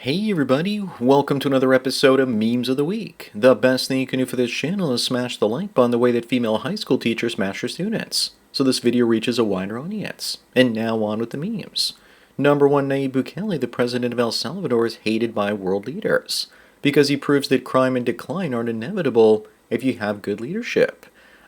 Hey everybody, welcome to another episode of Memes of the Week. The best thing you can do for this channel is smash the like button the way that female high school teachers smash their students, so this video reaches a wider audience. And now on with the memes. Number 1, Nayib Bukele, the president of El Salvador, is hated by world leaders because he proves that crime and decline aren't inevitable if you have good leadership.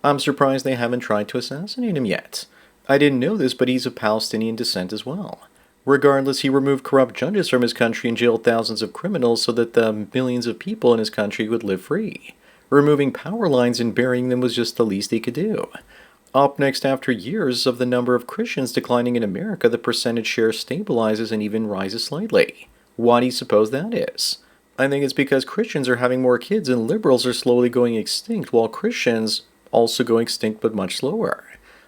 I'm surprised they haven't tried to assassinate him yet. I didn't know this, but he's of Palestinian descent as well. Regardless, he removed corrupt judges from his country and jailed thousands of criminals so that the millions of people in his country would live free. Removing power lines and burying them was just the least he could do. Up next, after years of the number of Christians declining in America, the percentage share stabilizes and even rises slightly. Why do you suppose that is? I think it's because Christians are having more kids and liberals are slowly going extinct, while Christians also go extinct but much slower.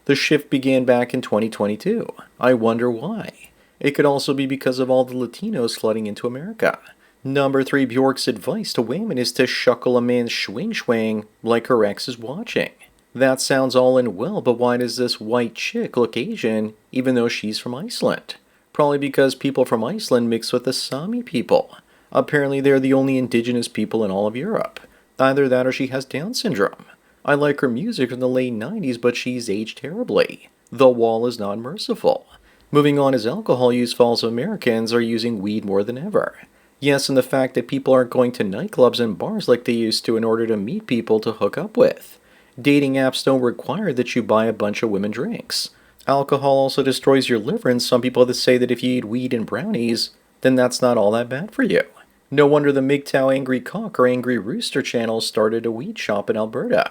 The shift began back in 2022. I wonder why. It could also be because of all the Latinos flooding into America. Number 3, Bjork's advice to women is to shuckle a man's swing like her ex is watching. That sounds all in well, but why does this white chick look Asian even though she's from Iceland? Probably because people from Iceland mix with the Sami people. Apparently they're the only indigenous people in all of Europe. Either that or she has Down syndrome. I like her music from the late 90s, but she's aged terribly. The wall is not merciful. Moving on, as alcohol use falls, Americans are using weed more than ever. Yes, and the fact that people aren't going to nightclubs and bars like they used to in order to meet people to hook up with. Dating apps don't require that you buy a bunch of women drinks. Alcohol also destroys your liver, and some people that say that if you eat weed and brownies, then that's not all that bad for you. No wonder the MGTOW Angry Cock or Angry Rooster channel started a weed shop in Alberta.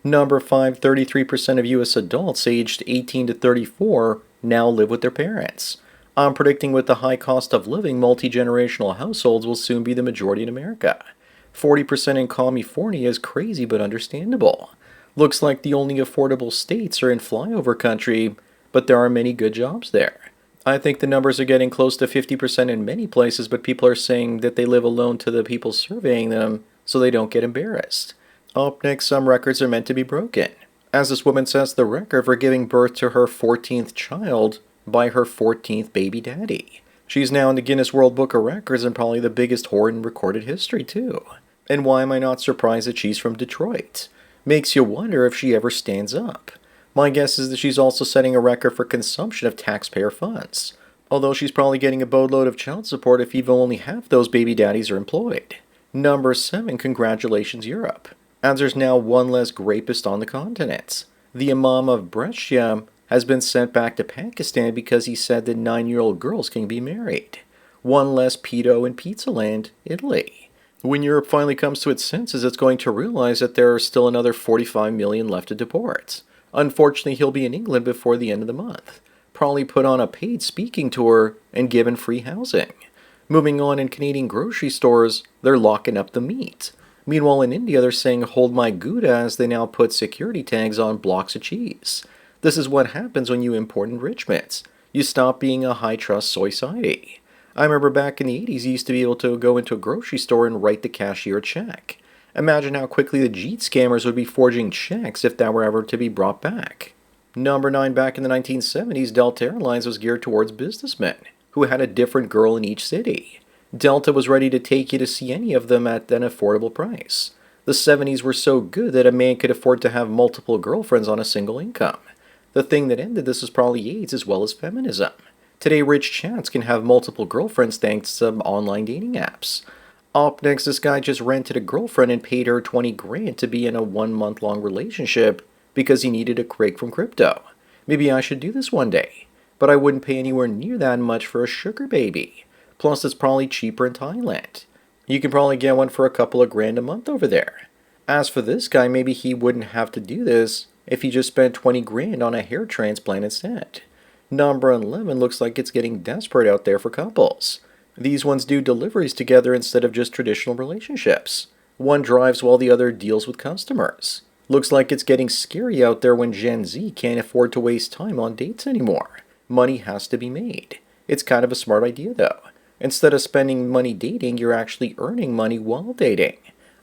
Number 5, 33% of U.S. adults aged 18 to 34 now live with their parents. I'm predicting with the high cost of living, multi-generational households will soon be the majority in America. 40% in California is crazy but understandable. Looks like the only affordable states are in flyover country, but there are many good jobs there. I think the numbers are getting close to 50% in many places, but people are saying that they live alone to the people surveying them so they don't get embarrassed. Up next, some records are meant to be broken. As this woman sets the record for giving birth to her 14th child by her 14th baby daddy. She's now in the Guinness World Book of Records and probably the biggest whore in recorded history too. And why am I not surprised that she's from Detroit? Makes you wonder if she ever stands up. My guess is that she's also setting a record for consumption of taxpayer funds. Although she's probably getting a boatload of child support if even only half those baby daddies are employed. Number 7, congratulations Europe. As there's now one less rapist on the continent. The Imam of Brescia has been sent back to Pakistan because he said that 9-year-old girls can be married. One less pedo in Pizzaland, Italy. When Europe finally comes to its senses, it's going to realize that there are still another 45 million left to deport. Unfortunately, he'll be in England before the end of the month. Probably put on a paid speaking tour and given free housing. Moving on, in Canadian grocery stores, they're locking up the meat. Meanwhile, in India, they're saying, hold my Gouda, as they now put security tags on blocks of cheese. This is what happens when you import enrichments. You stop being a high-trust society. I remember back in the 80s, you used to be able to go into a grocery store and write the cashier a check. Imagine how quickly the Jeet scammers would be forging checks if that were ever to be brought back. Number 9, back in the 1970s, Delta Airlines was geared towards businessmen who had a different girl in each city. Delta was ready to take you to see any of them at an affordable price. The 70s were so good that a man could afford to have multiple girlfriends on a single income. The thing that ended this is probably AIDS as well as feminism. Today, rich chats can have multiple girlfriends thanks to online dating apps. Up next, this guy just rented a girlfriend and paid her 20 grand to be in a 1-month-long relationship because he needed a break from crypto. Maybe I should do this one day, but I wouldn't pay anywhere near that much for a sugar baby. Plus, it's probably cheaper in Thailand. You can probably get one for a couple of grand a month over there. As for this guy, maybe he wouldn't have to do this if he just spent 20 grand on a hair transplant instead. Number 11 looks like it's getting desperate out there for couples. These ones do deliveries together instead of just traditional relationships. One drives while the other deals with customers. Looks like it's getting scary out there when Gen Z can't afford to waste time on dates anymore. Money has to be made. It's kind of a smart idea though. Instead of spending money dating, you're actually earning money while dating.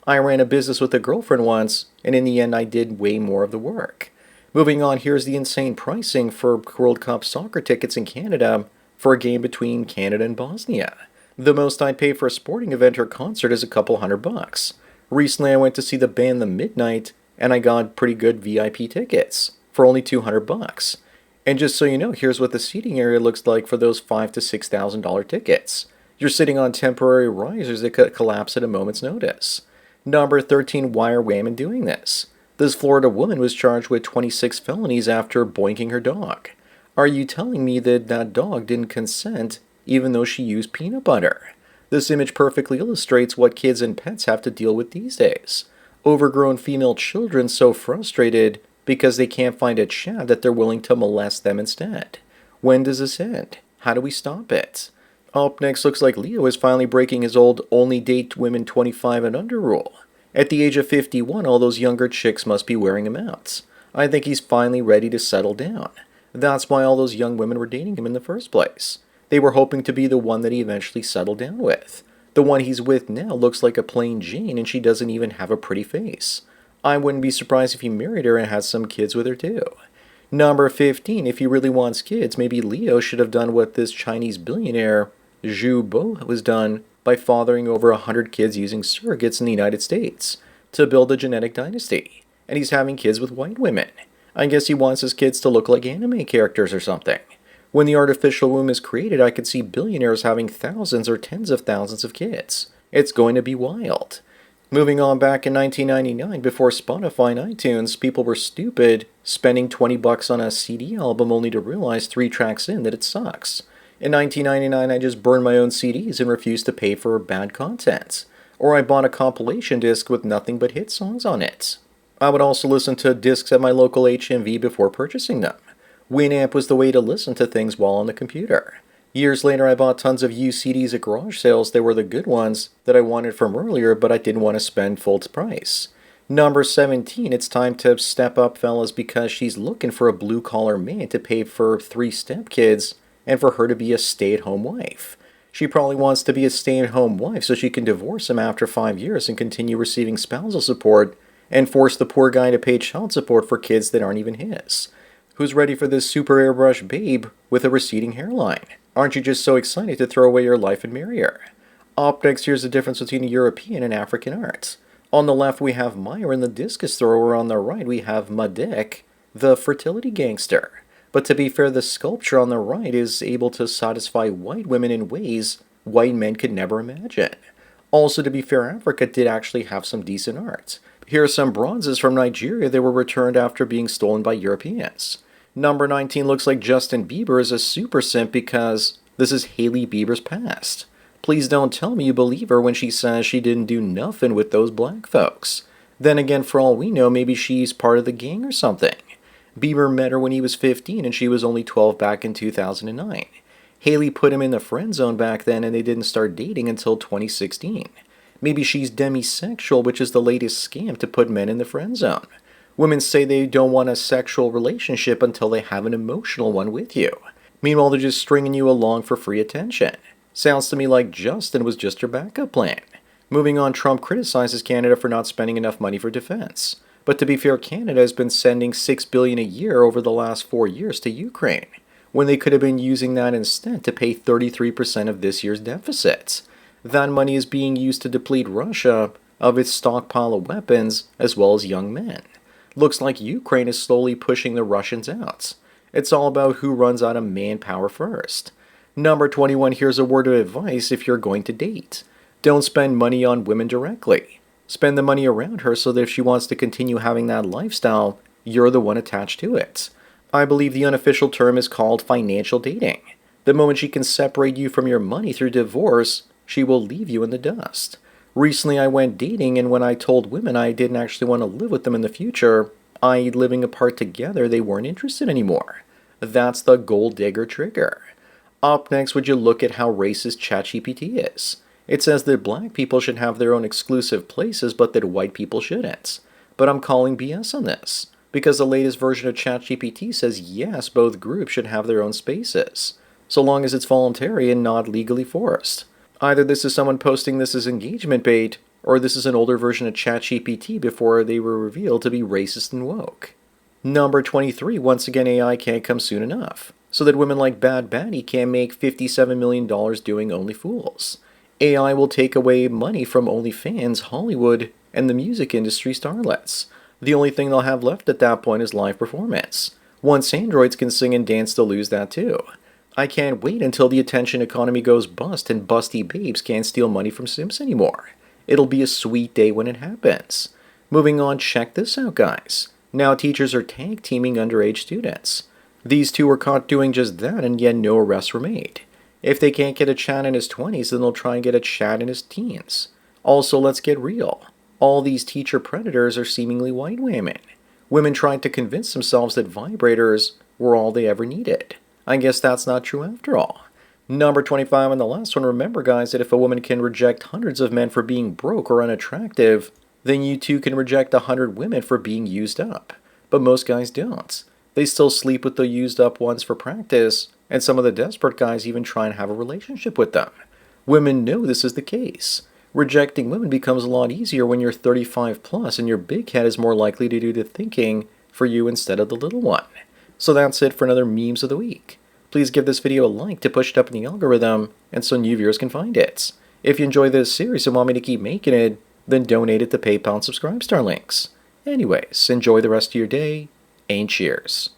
I ran a business with a girlfriend once, and in the end I did way more of the work. Moving on, here's the insane pricing for World Cup soccer tickets in Canada for a game between Canada and Bosnia. The most I'd pay for a sporting event or concert is a couple $100. Recently I went to see the band The Midnight, and I got pretty good VIP tickets for only $200. And just so you know, here's what the seating area looks like for those $5,000 to $6,000 tickets. You're sitting on temporary risers that could collapse at a moment's notice. Number 13, why are women doing this? This Florida woman was charged with 26 felonies after boinking her dog. Are you telling me that that dog didn't consent even though she used peanut butter? This image perfectly illustrates what kids and pets have to deal with these days. Overgrown female children so frustrated because they can't find a chad that they're willing to molest them instead. When does this end? How do we stop it? Up next, looks like Leo is finally breaking his old only date women 25 and under rule. At the age of 51, all those younger chicks must be wearing him out. I think he's finally ready to settle down. That's why all those young women were dating him in the first place. They were hoping to be the one that he eventually settled down with. The one he's with now looks like a plain Jane, and she doesn't even have a pretty face. I wouldn't be surprised if he married her and had some kids with her too. Number 15, if he really wants kids, maybe Leo should have done what this Chinese billionaire Zhu Bo was done by fathering over 100 kids using surrogates in the United States to build a genetic dynasty. And he's having kids with white women. I guess he wants his kids to look like anime characters or something. When the artificial womb is created, I could see billionaires having thousands or tens of thousands of kids. It's going to be wild. Moving on, back in 1999, before Spotify and iTunes, people were stupid, spending $20 on a CD album only to realize 3 tracks in that it sucks. In 1999, I just burned my own CDs and refused to pay for bad content. Or I bought a compilation disc with nothing but hit songs on it. I would also listen to discs at my local HMV before purchasing them. Winamp was the way to listen to things while on the computer. Years later, I bought tons of used CDs at garage sales. They were the good ones that I wanted from earlier, but I didn't want to spend full price. Number 17, it's time to step up, fellas, because she's looking for a blue-collar man to pay for 3 stepkids and for her to be a stay-at-home wife. She probably wants to be a stay-at-home wife so she can divorce him after 5 years and continue receiving spousal support and force the poor guy to pay child support for kids that aren't even his. Who's ready for this super airbrush babe with a receding hairline? Aren't you just so excited to throw away your life and marry her? Up next, here's the difference between European and African art. On the left, we have Myra and the discus thrower. On the right, we have Madek, the fertility gangster. But to be fair, the sculpture on the right is able to satisfy white women in ways white men could never imagine. Also, to be fair, Africa did actually have some decent art. Here are some bronzes from Nigeria that were returned after being stolen by Europeans. Number 19 looks like Justin Bieber is a super simp because this is Hailey Bieber's past. Please don't tell me you believe her when she says she didn't do nothing with those black folks. Then again, for all we know, maybe she's part of the gang or something. Bieber met her when he was 15 and she was only 12 back in 2009. Hailey put him in the friend zone back then and they didn't start dating until 2016. Maybe she's demisexual, which is the latest scam to put men in the friend zone. Women say they don't want a sexual relationship until they have an emotional one with you. Meanwhile, they're just stringing you along for free attention. Sounds to me like Justin was just your backup plan. Moving on, Trump criticizes Canada for not spending enough money for defense. But to be fair, Canada has been sending $6 billion a year over the last 4 years to Ukraine, when they could have been using that instead to pay 33% of this year's deficits. That money is being used to deplete Russia of its stockpile of weapons as well as young men. Looks like Ukraine is slowly pushing the Russians out. It's all about who runs out of manpower first. Number 21, here's a word of advice if you're going to date. Don't spend money on women directly. Spend the money around her so that if she wants to continue having that lifestyle, you're the one attached to it. I believe the unofficial term is called financial dating. The moment she can separate you from your money through divorce, she will leave you in the dust. Recently, I went dating, and when I told women I didn't actually want to live with them in the future, i.e. living apart together, they weren't interested anymore. That's the gold digger trigger. Up next, would you look at how racist ChatGPT is? It says that black people should have their own exclusive places, but that white people shouldn't. But I'm calling BS on this, because the latest version of ChatGPT says yes, both groups should have their own spaces, so long as it's voluntary and not legally forced. Either this is someone posting this as engagement bait, or this is an older version of ChatGPT before they were revealed to be racist and woke. Number 23, once again AI can't come soon enough, so that women like Bad Batty can make $57 million doing Only Fools. AI will take away money from OnlyFans, Hollywood, and the music industry starlets. The only thing they'll have left at that point is live performance. Once androids can sing and dance, they'll lose that too. I can't wait until the attention economy goes bust and busty babes can't steal money from Sims anymore. It'll be a sweet day when it happens. Moving on, check this out, guys. Now teachers are tag teaming underage students. These two were caught doing just that, and yet no arrests were made. If they can't get a Chad in his 20s, then they'll try and get a Chad in his teens. Also, let's get real. All these teacher predators are seemingly white women. Women trying to convince themselves that vibrators were all they ever needed. I guess that's not true after all. Number 25 on the last one. Remember, guys, that if a woman can reject hundreds of men for being broke or unattractive, then you too can reject 100 women for being used up. But most guys don't. They still sleep with the used up ones for practice, and some of the desperate guys even try and have a relationship with them. Women know this is the case. Rejecting women becomes a lot easier when you're 35 plus and your big head is more likely to do the thinking for you instead of the little one. So that's it for another Memes of the Week. Please give this video a like to push it up in the algorithm and so new viewers can find it. If you enjoy this series and want me to keep making it, then donate it to PayPal and Subscribe Star links. Anyways, enjoy the rest of your day, and cheers.